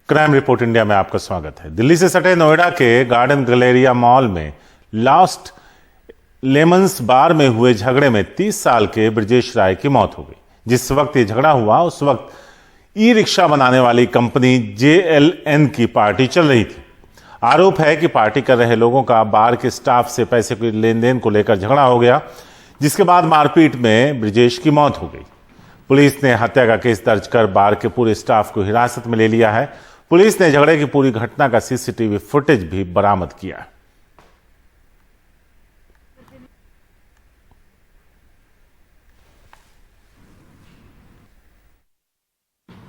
Crime report India में आपका स्वागत है। दिल्ली से सटे नोएडा के गार्डन गैलेरिया मॉल में लॉस्ट लेमन्स बार में हुए झगड़े में 30 साल के ब्रजेश राय की मौत हो गई। जिस वक्त ये झगड़ा हुआ उस वक्त ई रिक्शा बनाने वाली कंपनी JLN की पार्टी चल रही थी। आरोप है कि पार्टी कर रहे लोगों का बार के स्टाफ से पैसे के लेन देन को लेकर झगड़ा हो गया, जिसके बाद मारपीट में ब्रजेश की मौत हो गई। पुलिस ने हत्या का केस दर्ज कर बार के पूरे स्टाफ को हिरासत में ले लिया है। पुलिस ने झगड़े की पूरी घटना का CCTV फुटेज भी बरामद किया है।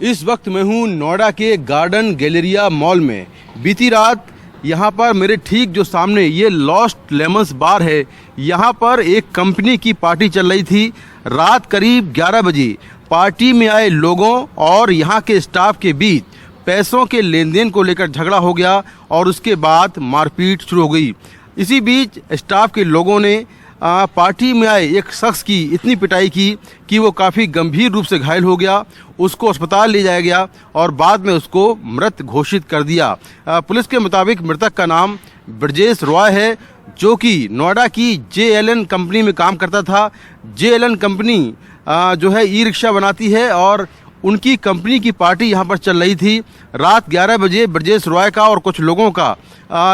इस वक्त मैं हूं नोएडा के गार्डन गैलेरिया मॉल में। बीती रात यहां पर मेरे ठीक जो सामने ये लॉस्ट लेमन्स बार है, यहां पर एक कंपनी की पार्टी चल रही थी। रात करीब 11 बजे पार्टी में आए लोगों और यहां के स्टाफ के बीच पैसों के लेन देन को लेकर झगड़ा हो गया और उसके बाद मारपीट शुरू हो गई। इसी बीच स्टाफ के लोगों ने पार्टी में आए एक शख्स की इतनी पिटाई की कि वो काफ़ी गंभीर रूप से घायल हो गया। उसको अस्पताल ले जाया गया और बाद में उसको मृत घोषित कर दिया। पुलिस के मुताबिक मृतक का नाम ब्रजेश रॉय है, जो कि नोएडा की JLN कंपनी में काम करता था। JLN कंपनी जो है ई रिक्शा बनाती है और उनकी कंपनी की पार्टी यहां पर चल रही थी। रात 11 बजे ब्रजेश रॉय का और कुछ लोगों का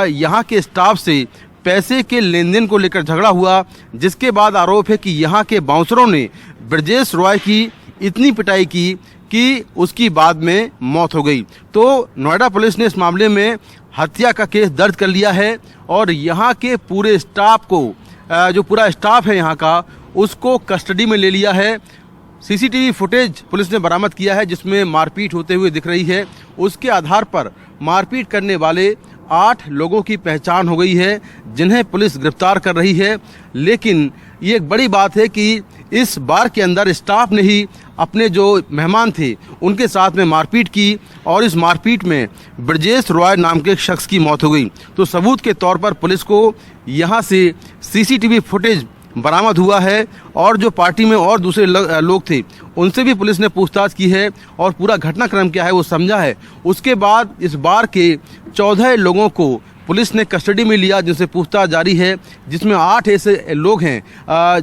यहां के स्टाफ से पैसे के लेन देन को लेकर झगड़ा हुआ, जिसके बाद आरोप है कि यहां के बाउंसरों ने ब्रजेश रॉय की इतनी पिटाई की कि उसकी बाद में मौत हो गई। तो नोएडा पुलिस ने इस मामले में हत्या का केस दर्ज कर लिया है और यहां के पूरे स्टाफ को, जो पूरा स्टाफ है यहां का, उसको कस्टडी में ले लिया है। CCTV फुटेज पुलिस ने बरामद किया है जिसमें मारपीट होते हुए दिख रही है। उसके आधार पर मारपीट करने वाले 8 लोगों की पहचान हो गई है, जिन्हें पुलिस गिरफ्तार कर रही है। लेकिन ये एक बड़ी बात है कि इस बार के अंदर स्टाफ ने ही अपने जो मेहमान थे उनके साथ में मारपीट की और इस मारपीट में ब्रजेश रॉय नाम के शख्स की मौत हो गई। तो सबूत के तौर पर पुलिस को यहाँ से CCTV फुटेज बरामद हुआ है और जो पार्टी में और दूसरे लोग थे उनसे भी पुलिस ने पूछताछ की है और पूरा घटनाक्रम क्या है वो समझा है। उसके बाद इस बार के 14 लोगों को पुलिस ने कस्टडी में लिया, जिनसे पूछताछ जारी है, जिसमें 8 ऐसे लोग हैं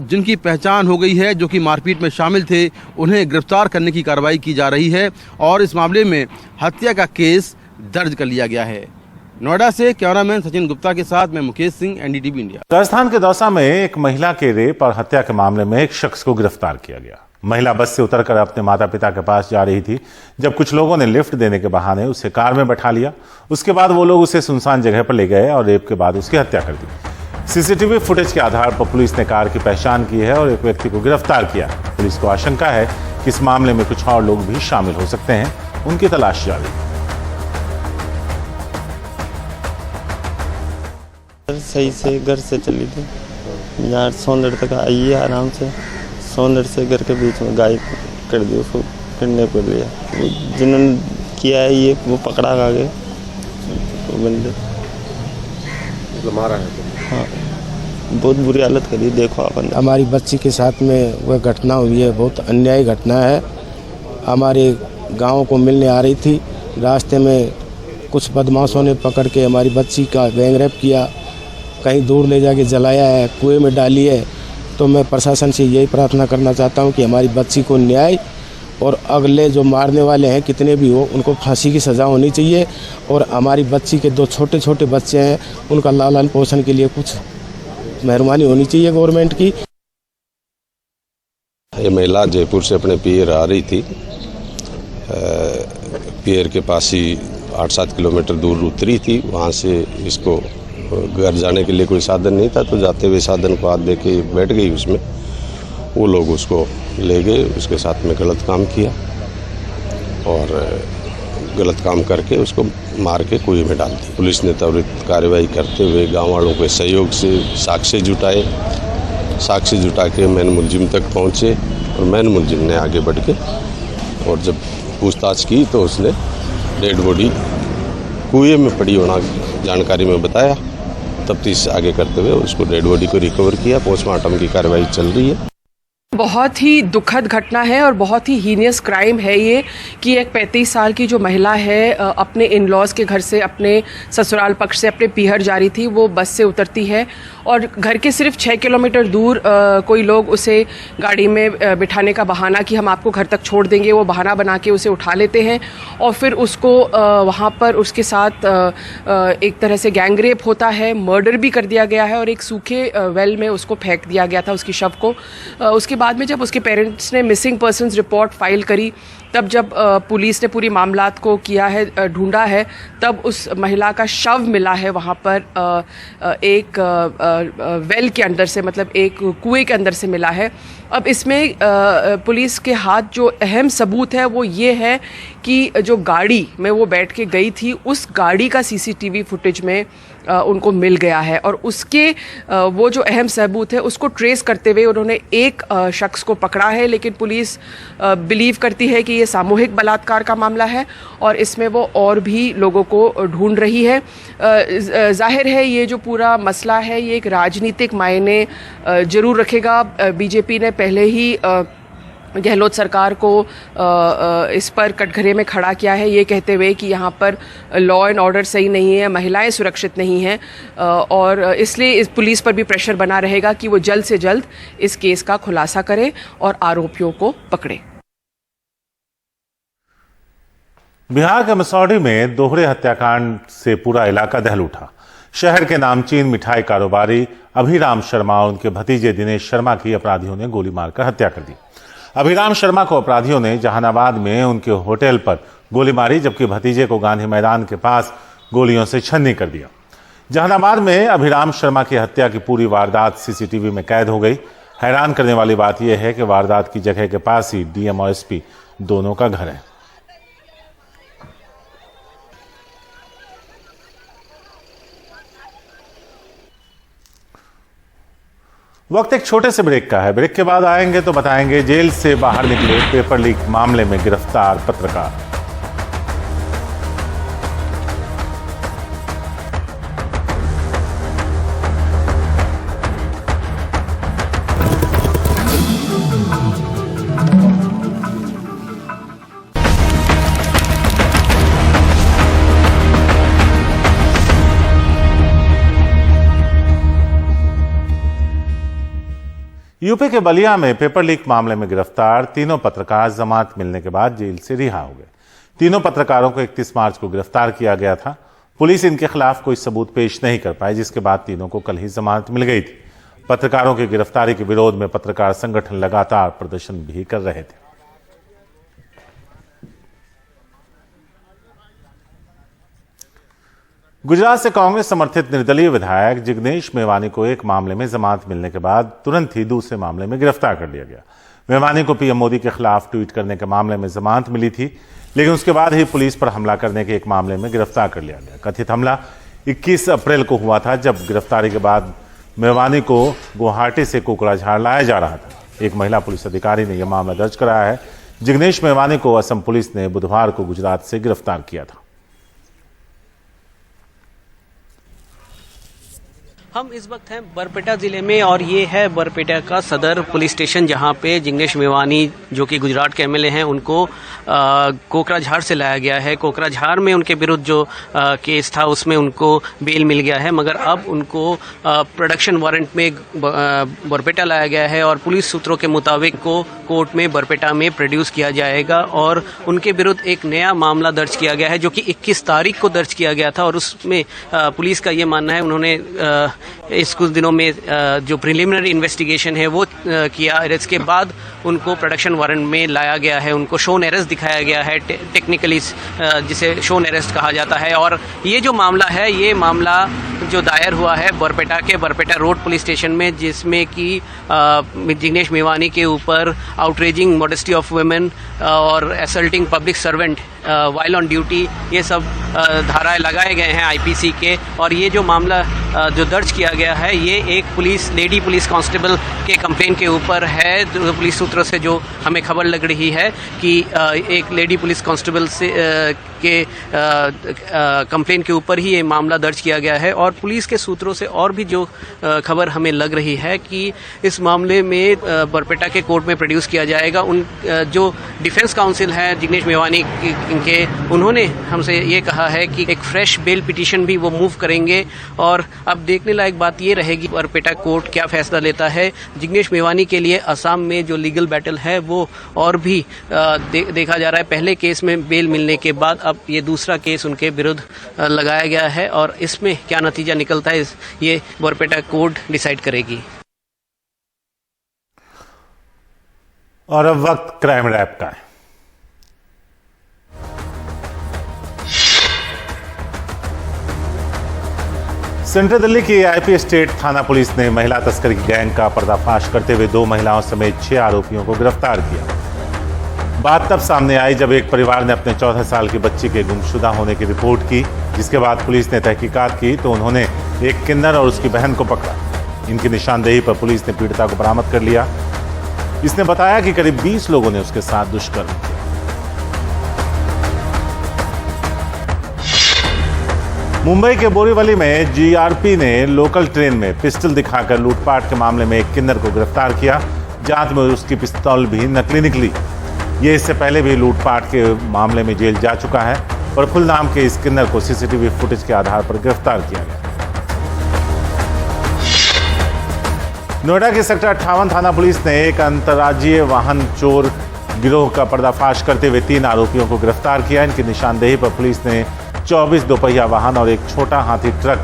जिनकी पहचान हो गई है, जो कि मारपीट में शामिल थे। उन्हें गिरफ्तार करने की कार्रवाई की जा रही है और इस मामले में हत्या का केस दर्ज कर लिया गया है। नोएडा से कैमरामैन सचिन गुप्ता के साथ मैं मुकेश सिंह, NDTV इंडिया। राजस्थान के दौसा में एक महिला के रेप और हत्या के मामले में एक शख्स को गिरफ्तार किया गया। महिला बस से उतरकर अपने माता पिता के पास जा रही थी, जब कुछ लोगों ने लिफ्ट देने के बहाने उसे कार में बैठा लिया। उसके बाद वो लोग उसे सुनसान जगह पर ले गए और रेप के बाद उसकी हत्या कर दी। CCTV फुटेज के आधार पर पुलिस ने कार की पहचान की है और एक व्यक्ति को गिरफ्तार किया। पुलिस को आशंका है कि इस मामले में कुछ और लोग भी शामिल हो सकते हैं, उनकी तलाश जारी है। सही से घर से चली थी, यहाँ सोनर तक आई है आराम से। सोनर से घर के बीच में गाय कर दी, उसको किडने पर लिया। जिन्होंने किया है ये वो पकड़ा गए तो बंदे मारा है। हाँ, बहुत बुरी हालत करी, देखो अपन। हमारी बच्ची के साथ में वह घटना हुई है, बहुत अन्यायी घटना है। हमारे गाँव को मिलने आ रही थी, रास्ते में कुछ बदमाशों ने पकड़ के हमारी बच्ची का गैंगरेप किया, कहीं दूर ले जाके जलाया है, कुएं में डाली है। तो मैं प्रशासन से यही प्रार्थना करना चाहता हूं कि हमारी बच्ची को न्याय और अगले जो मारने वाले हैं कितने भी हो उनको फांसी की सज़ा होनी चाहिए और हमारी बच्ची के 2 छोटे छोटे बच्चे हैं उनका लालन पोषण के लिए कुछ मेहरबानी होनी चाहिए गवर्नमेंट की। ये महिला जयपुर से अपने पियर आ रही थी। पियर के पास ही 8-7 किलोमीटर दूर उतरी थी। वहाँ से इसको घर जाने के लिए कोई साधन नहीं था, तो जाते हुए साधन को हाथ दे के बैठ गई उसमें। वो लोग उसको ले गए, उसके साथ में गलत काम किया और गलत काम करके उसको मार के कुएं में डाल दी। पुलिस ने त्वरित कार्रवाई करते हुए गांव वालों के सहयोग से साक्ष्य जुटाए। साक्ष्य जुटा के मैन मुलजिम तक पहुँचे और मैन मुलजिम ने आगे बढ़ के और जब पूछताछ की तो उसने डेड बॉडी कुएं में पड़ी होना जानकारी में बताया। तफ्तीश आगे करते हुए उसको डेड बॉडी को रिकवर किया। पोस्टमार्टम की कार्रवाई चल रही है। बहुत ही दुखद घटना है और बहुत ही हीनियस क्राइम है ये कि एक 35 साल की जो महिला है अपने इन लॉज के घर से अपने ससुराल पक्ष से अपने पीहर जा रही थी। वो बस से उतरती है और घर के सिर्फ 6 किलोमीटर दूर कोई लोग उसे गाड़ी में बिठाने का बहाना कि हम आपको घर तक छोड़ देंगे, वो बहाना बना के उसे उठा लेते हैं और फिर उसको वहाँ पर उसके साथ एक तरह से गैंगरेप होता है, मर्डर भी कर दिया गया है और एक सूखे वेल में उसको फेंक दिया गया था उसकी शव को। उसके बाद में जब उसके पेरेंट्स ने मिसिंग पर्सन्स रिपोर्ट फाइल करी, तब जब पुलिस ने पूरी मामलात को किया है, ढूंढा है, तब उस महिला का शव मिला है वहाँ पर एक वेल के अंदर से, मतलब एक कुएं के अंदर से मिला है। अब इसमें पुलिस के हाथ जो अहम सबूत है वो ये है कि जो गाड़ी में वो बैठ के गई थी उस गाड़ी का सीसीटीवी फुटेज में उनको मिल गया है और उसके वो जो अहम सबूत है उसको ट्रेस करते हुए उन्होंने एक शख्स को पकड़ा है। लेकिन पुलिस बिलीव करती है कि ये सामूहिक बलात्कार का मामला है और इसमें वो और भी लोगों को ढूंढ रही है। जाहिर है ये जो पूरा मसला है ये एक राजनीतिक मायने जरूर रखेगा। बीजेपी ने पहले ही गहलोत सरकार को इस पर कटघरे में खड़ा किया है, ये कहते हुए कि यहाँ पर लॉ एंड ऑर्डर सही नहीं है, महिलाएं सुरक्षित नहीं हैं और इसलिए इस पुलिस पर भी प्रेशर बना रहेगा कि वो जल्द से जल्द इस केस का खुलासा करे और आरोपियों को पकड़े। बिहार के मसौढ़ी में दोहरे हत्याकांड से पूरा इलाका दहल उठा। शहर के नामचीन मिठाई कारोबारी अभिराम शर्मा और उनके भतीजे दिनेश शर्मा की अपराधियों ने गोली मारकर हत्या कर दी। अभिराम शर्मा को अपराधियों ने जहानाबाद में उनके होटल पर गोली मारी, जबकि भतीजे को गांधी मैदान के पास गोलियों से छन्नी कर दिया। जहानाबाद में अभिराम शर्मा की हत्या की पूरी वारदात सीसीटीवी में कैद हो गई। हैरान करने वाली बात यह है कि वारदात की जगह के पास ही डीएम और एसपी दोनों का घर है। वक्त एक छोटे से ब्रेक का है। ब्रेक के बाद आएंगे तो बताएंगे जेल से बाहर निकले पेपर लीक मामले में गिरफ्तार पत्रकार। यूपी के बलिया में पेपर लीक मामले में गिरफ्तार तीनों पत्रकार जमानत मिलने के बाद जेल से रिहा हो गए। तीनों पत्रकारों को 31 मार्च को गिरफ्तार किया गया था। पुलिस इनके खिलाफ कोई सबूत पेश नहीं कर पाई, जिसके बाद तीनों को कल ही जमानत मिल गई थी। पत्रकारों की गिरफ्तारी के विरोध में पत्रकार संगठन लगातार प्रदर्शन भी कर रहे थे। गुजरात से कांग्रेस समर्थित निर्दलीय विधायक जिग्नेश मेवानी को एक मामले में जमानत मिलने के बाद तुरंत ही दूसरे मामले में गिरफ्तार कर लिया गया। मेवानी को पीएम मोदी के खिलाफ ट्वीट करने के मामले में जमानत मिली थी, लेकिन उसके बाद ही पुलिस पर हमला करने के एक मामले में गिरफ्तार कर लिया गया। कथित हमला 21 अप्रैल को हुआ था, जब गिरफ्तारी के बाद मेवानी को गुवाहाटी से कोकराझार लाया जा रहा था। एक महिला पुलिस अधिकारी ने यह मामला दर्ज कराया है। जिग्नेश मेवानी को असम पुलिस ने बुधवार को गुजरात से गिरफ्तार किया था। हम इस वक्त हैं बरपेटा जिले में और ये है बरपेटा का सदर पुलिस स्टेशन, जहां पे जिग्नेश मेवानी जो कि गुजरात के एमएलए हैं उनको कोकराझार से लाया गया है। कोकराझार में उनके विरुद्ध जो केस था उसमें उनको बेल मिल गया है, मगर अब उनको प्रोडक्शन वारंट में बरपेटा लाया गया है और पुलिस सूत्रों के मुताबिक को कोर्ट में बरपेटा में प्रोड्यूस किया जाएगा और उनके विरुद्ध एक नया मामला दर्ज किया गया है जो कि 21 तारीख को दर्ज किया गया था। और उसमें पुलिस का ये मानना है, उन्होंने इस कुछ दिनों में जो प्रिलिमिनरी इन्वेस्टिगेशन है वो किया, इसके बाद उनको प्रोडक्शन वारंट में लाया गया है। उनको शोन अरेस्ट दिखाया गया है, टेक्निकली जिसे शोन अरेस्ट कहा जाता है। और ये जो मामला है, ये मामला जो दायर हुआ है बरपेटा के बरपेटा रोड पुलिस स्टेशन में, जिसमें कि जिग्नेश मेवानी के ऊपर आउटरेजिंग मॉडेस्टी ऑफ वुमेन और assaulting public servant while on duty, ये सब धाराएं लगाए गए हैं आईपीसी के। और ये जो मामला जो दर्ज किया गया है ये एक लेडी पुलिस कांस्टेबल के कंप्लेन के ऊपर है। पुलिस सूत्रों से जो हमें खबर लग रही है कि एक लेडी पुलिस कांस्टेबल से के कंप्लेन के ऊपर ही ये मामला दर्ज किया गया है। और पुलिस के सूत्रों से और भी जो खबर हमें लग रही है कि इस मामले में बरपेटा के कोर्ट में प्रोड्यूस किया जाएगा। उन जो डिफेंस काउंसिल है जिग्नेश मेवानी के, उन्होंने हमसे ये कहा है कि एक फ्रेश बेल पिटीशन भी वो मूव करेंगे। और अब देखने लायक बात ये रहेगी बरपेटा कोर्ट क्या फैसला लेता है। जिग्नेश मेवानी के लिए असम में जो लीगल बैटल है वो और भी देखा जा रहा है। पहले केस में बेल मिलने के बाद अब ये दूसरा केस उनके विरुद्ध लगाया गया है और इसमें क्या नतीजा निकलता है ये बरपेटा कोर्ट डिसाइड करेगी। और अब वक्त क्राइम रैप का है। सेंट्रल दिल्ली की आईपी स्टेट थाना पुलिस ने महिला तस्करी गैंग का पर्दाफाश करते हुए 2 महिलाओं समेत 6 आरोपियों को गिरफ्तार किया। बात तब सामने आई जब एक परिवार ने अपने 14 साल की बच्ची के गुमशुदा होने की रिपोर्ट की, जिसके बाद पुलिस ने तहकीकात की तो उन्होंने एक किन्नर और उसकी बहन को पकड़ा। इनकी निशानदेही पर पुलिस ने पीड़िता को बरामद कर लिया। इसने बताया कि करीब 20 लोगों ने उसके साथ दुष्कर्म किया। मुंबई के बोरीवली में जीआरपी ने लोकल ट्रेन में पिस्टल दिखाकर लूटपाट के मामले में एक किन्नर को गिरफ्तार किया। जांच में उसकी पिस्तौल भी नकली निकली। ये इससे पहले भी लूटपाट के मामले में जेल जा चुका है। प्रफुल्ल नाम के इस किन्नर को सीसीटीवी फुटेज के आधार पर गिरफ्तार किया गया। नोएडा के सेक्टर 58 थाना पुलिस ने एक अंतर्राज्यीय वाहन चोर गिरोह का पर्दाफाश करते हुए 3 आरोपियों को गिरफ्तार किया। इनकी निशानदेही पर पुलिस ने 24 दोपहिया वाहन और एक छोटा हाथी ट्रक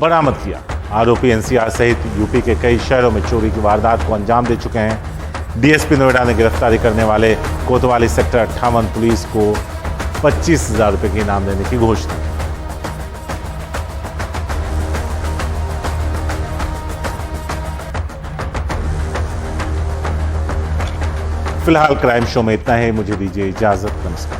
बरामद किया। आरोपी एनसीआर सहित यूपी के कई शहरों में चोरी की वारदात को अंजाम दे चुके हैं। डीएसपी नोएडा ने गिरफ्तारी करने वाले कोतवाली सेक्टर 58 पुलिस को 25,000 रुपए की इनाम देने की घोषणा की। फिलहाल क्राइम शो में इतना ही। मुझे दीजिए इजाजत। नमस्कार।